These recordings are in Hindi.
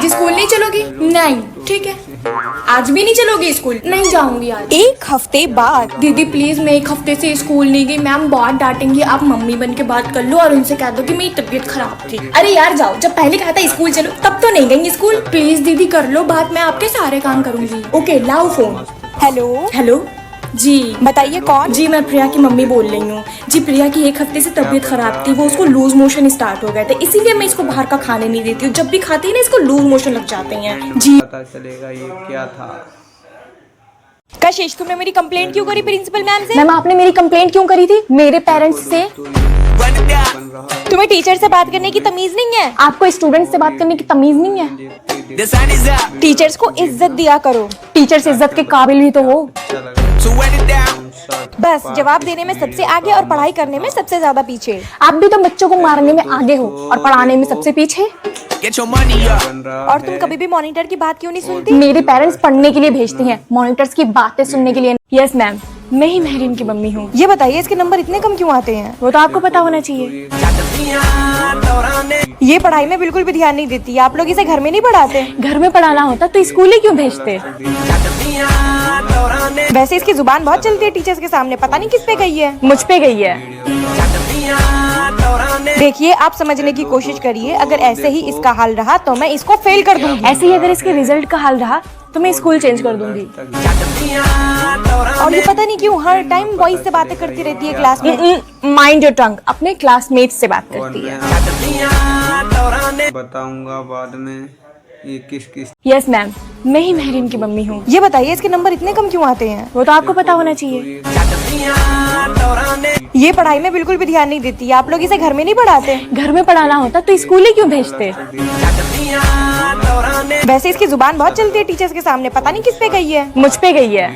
आज स्कूल नहीं चलोगी? नहीं। ठीक है, आज भी नहीं चलोगी स्कूल? नहीं जाऊंगी आज। एक हफ्ते बाद दीदी प्लीज, मैं एक हफ्ते से स्कूल नहीं गई, मैम बहुत डांटेंगी। आप मम्मी बन के बात कर लो और उनसे कह दो कि मेरी तबीयत खराब थी। अरे यार जाओ, जब पहले कहा था स्कूल चलो तब तो नहीं गई स्कूल। प्लीज दीदी कर लो बात, मैं आपके सारे काम करूंगी। ओके लाओ फोन। हेलो हेलो जी, बताइए कौन? जी मैं प्रिया की मम्मी बोल रही हूँ। जी प्रिया की एक हफ्ते से तबीयत खराब थी, वो उसको लूज मोशन स्टार्ट हो गए थे, इसीलिए मैं इसको बाहर का खाने नहीं देती हूँ। जब भी खाती है ना इसको लूज मोशन लग जाते हैं। जी पता चलेगा ये क्या था। कशिश, तुमने मेरी कंप्लेंट क्यों करी प्रिंसिपल मैम से? मैम आपने मेरी कंप्लेंट क्यों करी थी? मेरे पेरेंट्स से। तुम्हें टीचर से बात करने की तमीज नहीं है? आपको स्टूडेंट से बात करने की तमीज नहीं है? टीचर्स को इज्जत दिया करो। टीचर्स इज्जत के काबिल भी तो हो। बस जवाब देने में सबसे आगे और पढ़ाई करने में सबसे ज्यादा पीछे। आप भी तो बच्चों को मारने में आगे हो और पढ़ाने में सबसे पीछे। और तुम कभी भी मॉनिटर की बात क्यों नहीं सुनती? मेरे पेरेंट्स पढ़ने के लिए भेजते हैं, मॉनिटर्स की बातें सुनने के लिए। यस मैम, मैं ही महरीन की मम्मी हूँ। ये बताइए इसके नंबर इतने कम क्यों आते हैं? वो तो आपको पता होना चाहिए। ये पढ़ाई में बिल्कुल भी ध्यान नहीं देती। आप लोग इसे घर में नहीं पढ़ाते? घर में पढ़ाना होता तो स्कूल ही क्यों भेजते? वैसे इसकी जुबान बहुत चलती है टीचर्स के सामने, पता नहीं किस पे गई है। मुझ पे गई है। देखिए आप समझने की कोशिश करिए, अगर ऐसे ही इसका हाल रहा तो मैं इसको फेल कर दूंगी। ऐसे ही अगर इसके रिजल्ट का हाल रहा तो मैं स्कूल चेंज कर दूंगी। और ये पता नहीं क्यों हर टाइम बॉयज से बातें करती रहती है क्लास में। माइंड योर टंग, अपने क्लासमेट से बात करती है। बताऊंगा बाद में ये किस किस। यस मैम, मैं ही महरीन की मम्मी हूँ। ये बताइए इसके नंबर इतने कम क्यों आते हैं? वो तो आपको पता होना चाहिए। ये पढ़ाई में बिल्कुल भी ध्यान नहीं देती। आप लोग इसे घर में नहीं पढ़ाते? घर में पढ़ाना होता तो स्कूल ही क्यों भेजते? वैसे इसकी जुबान बहुत चलती है टीचर्स के सामने, पता नहीं किस पे गई है। मुझ पे गई है।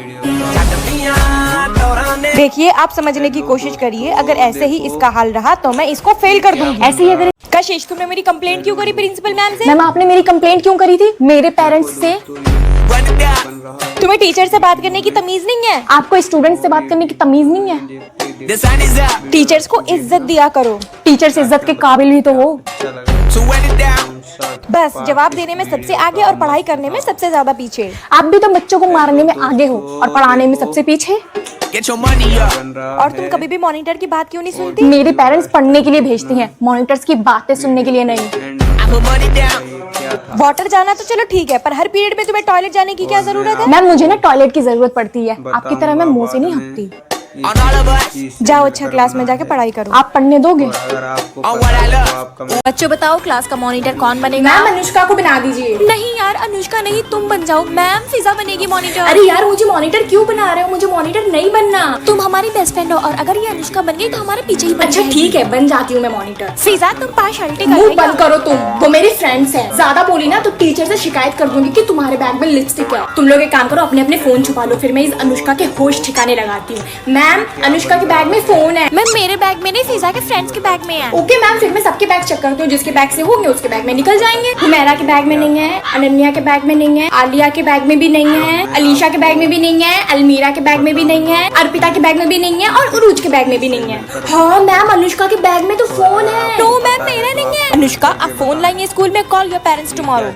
देखिए आप समझने की कोशिश करिए, अगर ऐसे ही इसका हाल रहा तो मैं इसको फेल कर दूंगी। ऐसे ही अगर कशिश, तुमने मेरी कंप्लेंट क्यों करी प्रिंसिपल मैम से? मैम आपने मेरी कंप्लेंट क्यों करी थी? मेरे पेरेंट्स से। तुम्हें टीचर से बात करने की तमीज नहीं है? आपको स्टूडेंट से बात करने की तमीज नहीं है? टीचर्स को इज्जत दिया करो। टीचर्स इज्जत के काबिल भी तो हो। बस जवाब देने में सबसे आगे और पढ़ाई करने में सबसे ज्यादा पीछे। आप भी तो बच्चों को मारने में आगे हो और पढ़ाने में सबसे पीछे। और तुम कभी भी मॉनिटर की बात क्यों नहीं सुनती? मेरे पेरेंट्स पढ़ने के लिए भेजते हैं, मॉनिटर्स की बातें सुनने के लिए नहीं। वाटर जाना तो चलो ठीक है, पर हर पीरियड में तुम्हें टॉयलेट जाने की क्या जरूरत है? मैम मुझे ना टॉयलेट की जरूरत पड़ती है, आपकी तरह मैं मुंह से नहीं हकती। जाओ अच्छा क्लास में जाके पढ़ाई करो। आप पढ़ने दोगे? अगर आपको आपका बच्चों बताओ क्लास का मॉनिटर कौन बनेगा? मैम अनुष्का को बना दीजिए। नहीं यार अनुष्का नहीं, तुम बन जाओ। मैम फिजा बनेगी मॉनिटर। अरे यार मुझे मॉनिटर क्यों बना रहे हो? मुझे मॉनिटर नहीं बनना। तुम हमारी बेस्ट फ्रेंड हो और अगर ये अनुष्का बन गई तो हमारे पीछे ही बन अच्छा ठीक है, बन जाती हूँ मैं मॉनिटर। फिजा तुम पार्शियलिटी कर मुंह रही हो। बंद करो तुम, वो मेरी फ्रेंड्स हैं। ज्यादा बोली ना तो टीचर से शिकायत कर दूंगी कि तुम्हारे बैग में लिपस्टिक है। तुम लोग एक काम करो, अपने अपने फोन छुपा लो, फिर मैं इस अनुष्का के होश ठिकाने लगाती हूँ। मैम अनुष्का बैग में फोन है। मैम मेरे बैग में नहीं, फिजा के फ्रेंड्स के बैग में है। ओके मैम, फिर मैं सबके बैग चेक करती हूँ, जिसके बैग से होंगे उसके बैग में निकल जाएंगे। हुमैरा के बैग में नहीं है, अनन्या के बैग में नहीं है, आलिया के बैग में भी नहीं है, अलीशा के बैग में भी नहीं है, अलमीरा के बैग में भी नहीं है, अर्पिता के बैग में भी नहीं है और उरूज के बैग में भी नहीं है। हाँ मैम अनुष्का के बैग में तो फोन है। नो मैम मेरा नहीं है। अनुष्का आप फोन लाएंगे स्कूल में, कॉल योर पेरेंट्स टुमारो।